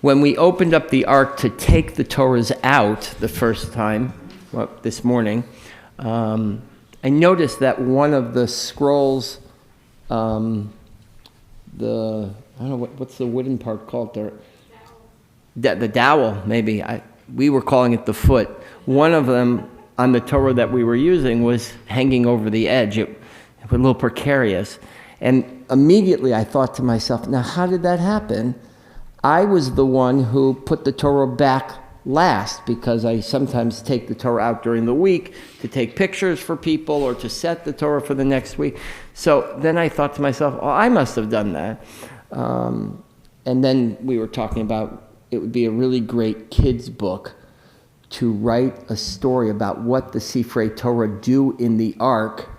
when we opened up the ark to take the Torahs out the first time, this morning, I noticed that one of the scrolls, I don't know, what's the wooden part called there? The dowel, maybe. We were calling it the foot. One of them on the Torah that we were using was hanging over the edge. It was a little precarious. And immediately I thought to myself, now how did that happen? I was the one who put the Torah back last because I sometimes take the Torah out during the week to take pictures for people or to set the Torah for the next week. So then I thought to myself, oh, I must have done that. And then we were talking about it would be a really great kids book to write a story about what the Sifrei Torah do in the ark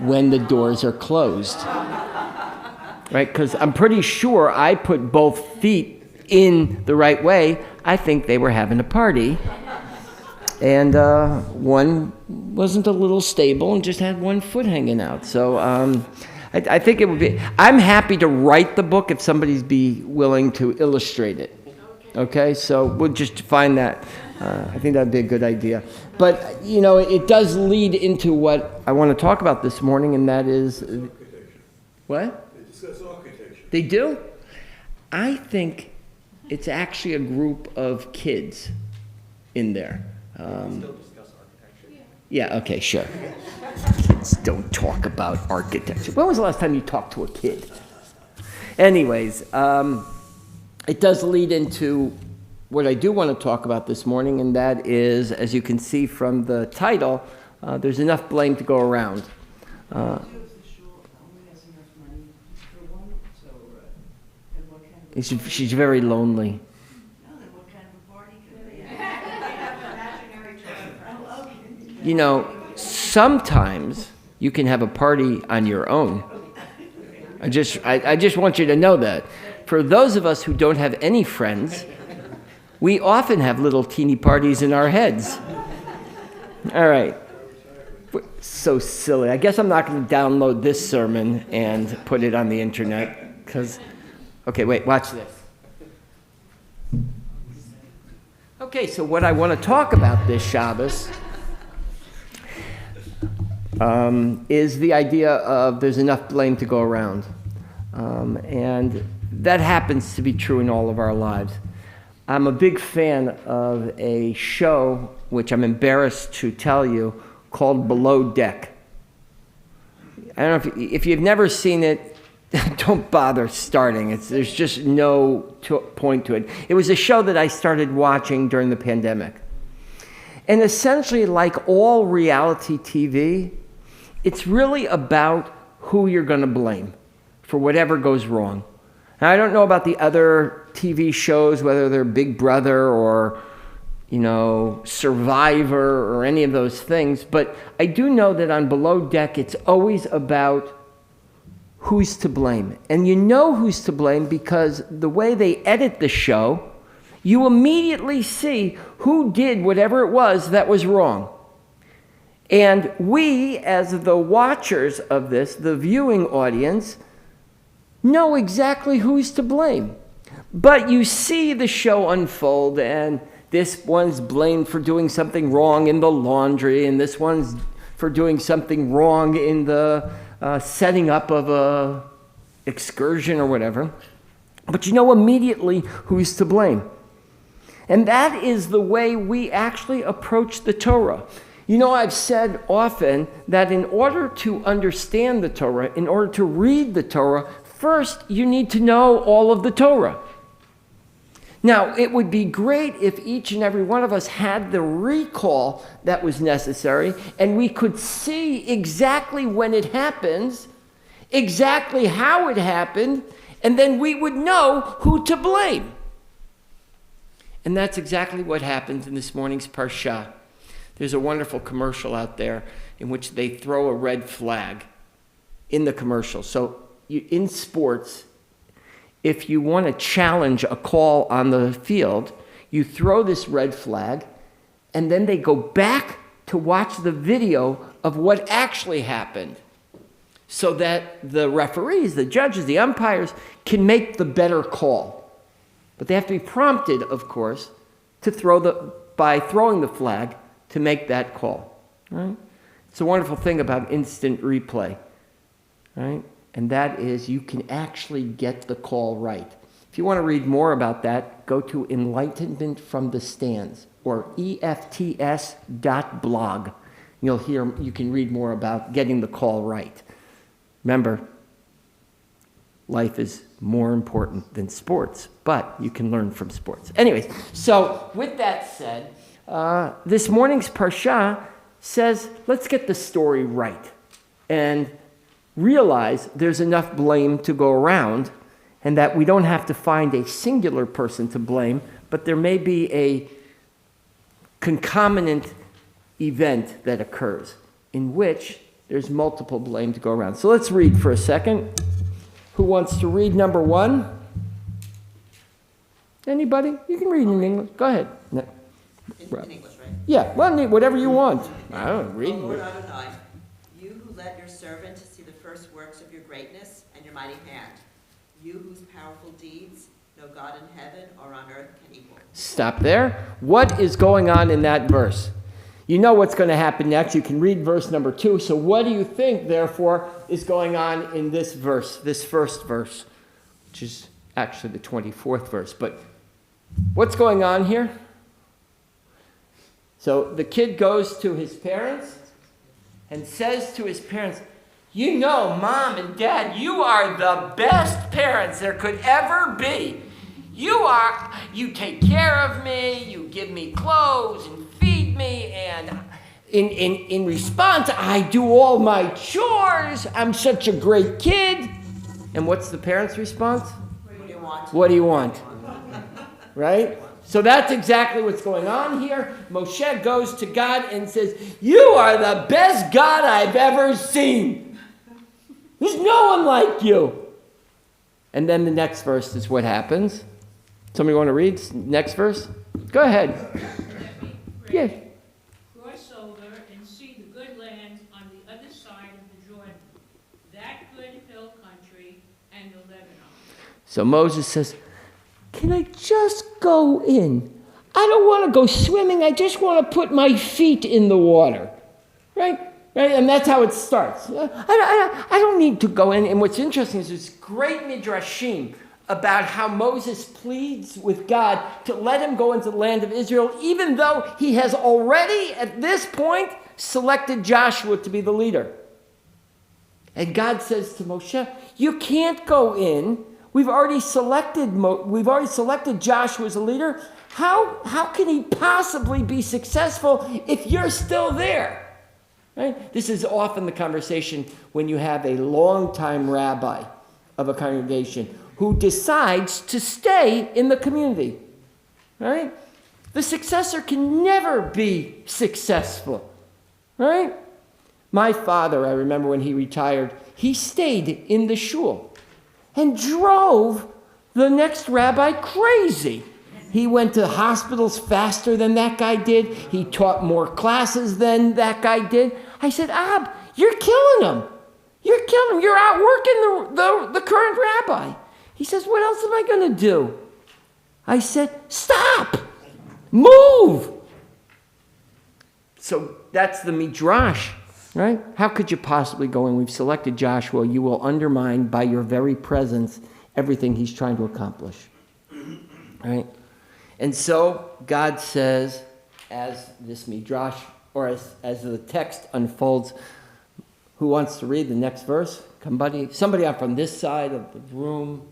when the doors are closed. Right? Because I'm pretty sure I put both feet in the right way. I think they were having a party. And one wasn't a little stable and just had one foot hanging out. So I think it would be... I'm happy to write the book if somebody's be willing to illustrate it. Okay? So we'll just find that. I think that'd be a good idea. But, you know, it does lead into what I want to talk about this morning, and that is... What? They discuss architecture. They do? I think it's actually a group of kids in there. Still discuss architecture. Yeah, okay, sure. Kids don't talk about architecture. When was the last time you talked to a kid? Anyways, it does lead into what I do want to talk about this morning, and that is, as you can see from the title, there's enough blame to go around. She's very lonely. You know, sometimes you can have a party on your own. I just want you to know that. For those of us who don't have any friends, we often have little teeny parties in our heads. All right. So silly. I guess I'm not going to download this sermon and put it on the internet because... Okay, wait, watch this. Okay, so what I want to talk about this Shabbos is the idea of there's enough blame to go around. And that happens to be true in all of our lives. I'm a big fan of a show, which I'm embarrassed to tell you, called Below Deck. I don't know if you've never seen it, don't bother starting. There's just no point to it. It was a show that I started watching during the pandemic. And essentially, like all reality TV, it's really about who you're going to blame for whatever goes wrong. Now, I don't know about the other TV shows, whether they're Big Brother or, you know, Survivor or any of those things, but I do know that on Below Deck, it's always about who's to blame. And you know who's to blame because the way they edit the show, you immediately see who did whatever it was that was wrong. And we, as the watchers of this, the viewing audience, know exactly who's to blame. But you see the show unfold, and this one's blamed for doing something wrong in the laundry, and this one's for doing something wrong in the setting up of a excursion or whatever. But you know immediately who's to blame. And that is the way we actually approach the Torah. You know, I've said often that in order to understand the Torah, in order to read the Torah, first you need to know all of the Torah. Now, it would be great if each and every one of us had the recall that was necessary, and we could see exactly when it happens, exactly how it happened, and then we would know who to blame. And that's exactly what happens in this morning's Parashat. There's a wonderful commercial out there in which they throw a red flag in the commercial. So in sports, if you want to challenge a call on the field, you throw this red flag, and then they go back to watch the video of what actually happened so that the referees, the judges, the umpires can make the better call. But they have to be prompted, of course, by throwing the flag to make that call. Right? It's a wonderful thing about instant replay. Right? And that is you can actually get the call right. If you want to read more about that, go to Enlightenment from the Stands or EFTS.blog. You can read more about getting the call right. Remember, life is more important than sports, but you can learn from sports. Anyways, so with that said, this morning's Parashat says, let's get the story right and realize there's enough blame to go around and that we don't have to find a singular person to blame, but there may be a concomitant event that occurs in which there's multiple blame to go around. So let's read for a second. Who wants to read number 1? Anybody? You can read in English. Go ahead. No. In English, right? Yeah, well, whatever you want. I don't read. O Lord Adonai, you who let your servant see the first works of your greatness and your mighty hand, you whose powerful deeds no God in heaven or on earth can equal. Stop there. What is going on in that verse? You know what's going to happen next. You can read verse number 2. So what do you think, therefore, is going on in this verse, this first verse, which is actually the 24th verse. But what's going on here? So the kid goes to his parents and says to his parents, you know, Mom and Dad, you are the best parents there could ever be. You take care of me, you give me clothes and feed me, and in response, I do all my chores. I'm such a great kid. And what's the parents' response? What do you want? What do you want? Right? So that's exactly what's going on here. Moshe goes to God and says, you are the best God I've ever seen. There's no one like you. And then the next verse is what happens. Somebody want to read next verse? Go ahead. Yes. Cross over and see the good land on the other side of the Jordan, that good hill country and the Lebanon. So Moses says, can I just go in? I don't want to go swimming. I just want to put my feet in the water. Right? And that's how it starts. I don't need to go in. And what's interesting is there's great midrashim about how Moses pleads with God to let him go into the land of Israel, even though he has already, at this point, selected Joshua to be the leader. And God says to Moshe, you can't go in. We've already selected Joshua as a leader. How can he possibly be successful if you're still there? Right? This is often the conversation when you have a longtime rabbi of a congregation who decides to stay in the community. Right? The successor can never be successful. Right? My father, I remember when he retired, he stayed in the shul and drove the next rabbi crazy. He went to hospitals faster than that guy did. He taught more classes than that guy did. I said, Ab, you're killing him. You're killing him. You're outworking the current rabbi. He says, what else am I going to do? I said, stop. Move. So that's the midrash, right? How could you possibly go in? We've selected Joshua. You will undermine by your very presence everything he's trying to accomplish, right? And so God says, as this midrash, or as the text unfolds, who wants to read the next verse? Somebody up on this side of the room.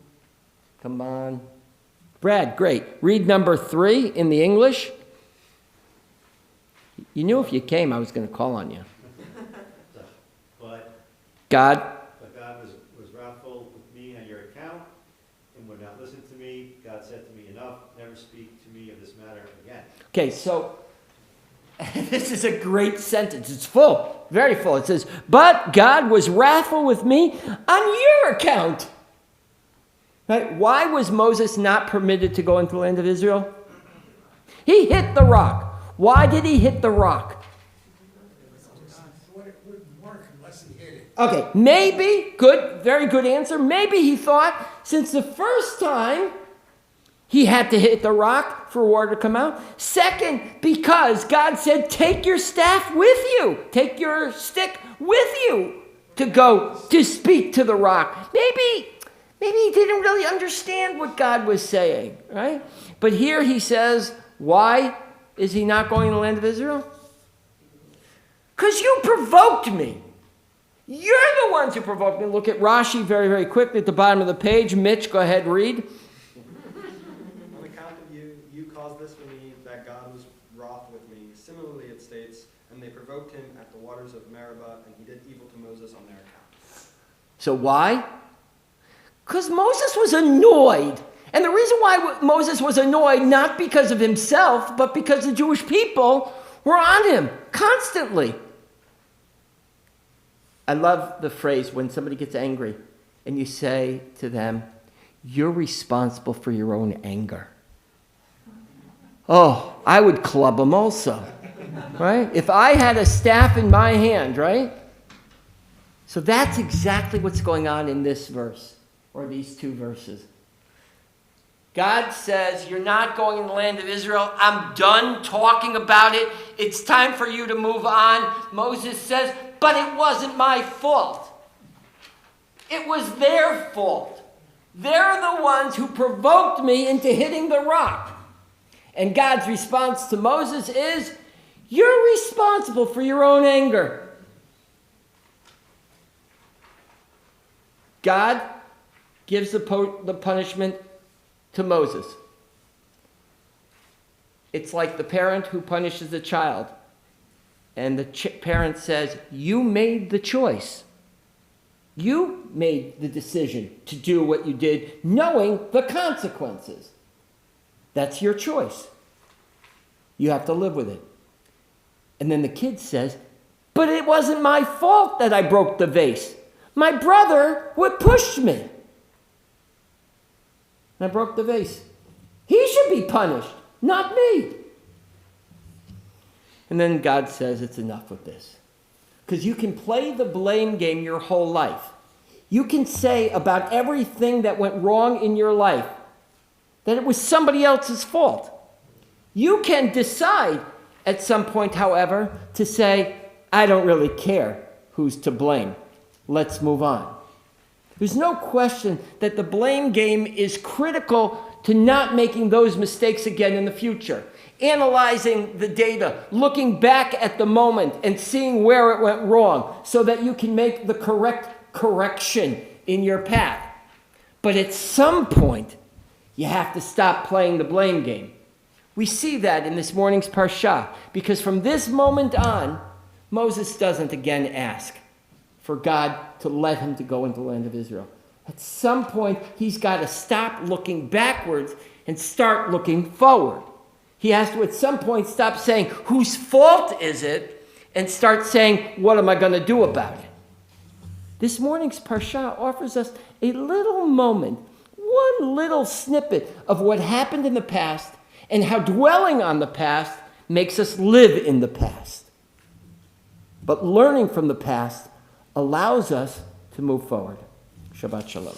Come on. Brad, great. Read number 3 in the English. You knew if you came, I was going to call on you. But God was wrathful with me on your account and would not listen to me. God said to me, enough, never speak to me of this matter again. Okay, so this is a great sentence. It's full, very full. It says, but God was wrathful with me on your account. Right? Why was Moses not permitted to go into the land of Israel? He hit the rock. Why did he hit the rock? It wouldn't work unless he hit it. Okay, maybe, very good answer. Maybe he thought, since the first time he had to hit the rock for water to come out. Second, because God said, take your staff with you. Take your stick with you to go to speak to the rock. Maybe he didn't really understand what God was saying, right? But here he says, why is he not going to the land of Israel? Because you provoked me. You're the ones who provoked me. Look at Rashi very, very quickly at the bottom of the page. Mitch, go ahead, read. On account of you, you caused this for me, that God was wroth with me. Similarly, it states, and they provoked him at the waters of Meribah, and he did evil to Moses on their account. So why? Because Moses was annoyed. And the reason why Moses was annoyed, not because of himself, but because the Jewish people were on him constantly. I love the phrase when somebody gets angry and you say to them, you're responsible for your own anger. Oh, I would club them also, right? If I had a staff in my hand, right? So that's exactly what's going on in this verse, or these two verses. God says, you're not going in the land of Israel. I'm done talking about it. It's time for you to move on. Moses says, but it wasn't my fault. It was their fault. They're the ones who provoked me into hitting the rock. And God's response to Moses is, you're responsible for your own anger. God gives the punishment to Moses. It's like the parent who punishes the child. And the parent says, you made the choice. You made the decision to do what you did, knowing the consequences. That's your choice. You have to live with it. And then the kid says, but it wasn't my fault that I broke the vase. My brother pushed me. And I broke the vase. He should be punished, not me. And then God says, it's enough with this. Because you can play the blame game your whole life. You can say about everything that went wrong in your life that it was somebody else's fault. You can decide at some point, however, to say, I don't really care who's to blame. Let's move on. There's no question that the blame game is critical to not making those mistakes again in the future. Analyzing the data, looking back at the moment and seeing where it went wrong so that you can make the correct correction in your path. But at some point, you have to stop playing the blame game. We see that in this morning's Parashat, because from this moment on, Moses doesn't again ask for God to let him to go into the land of Israel. At some point, he's got to stop looking backwards and start looking forward. He has to at some point stop saying, whose fault is it? And start saying, what am I going to do about it? This morning's Parashat offers us a little moment, one little snippet of what happened in the past and how dwelling on the past makes us live in the past. But learning from the past allows us to move forward. Shabbat Shalom.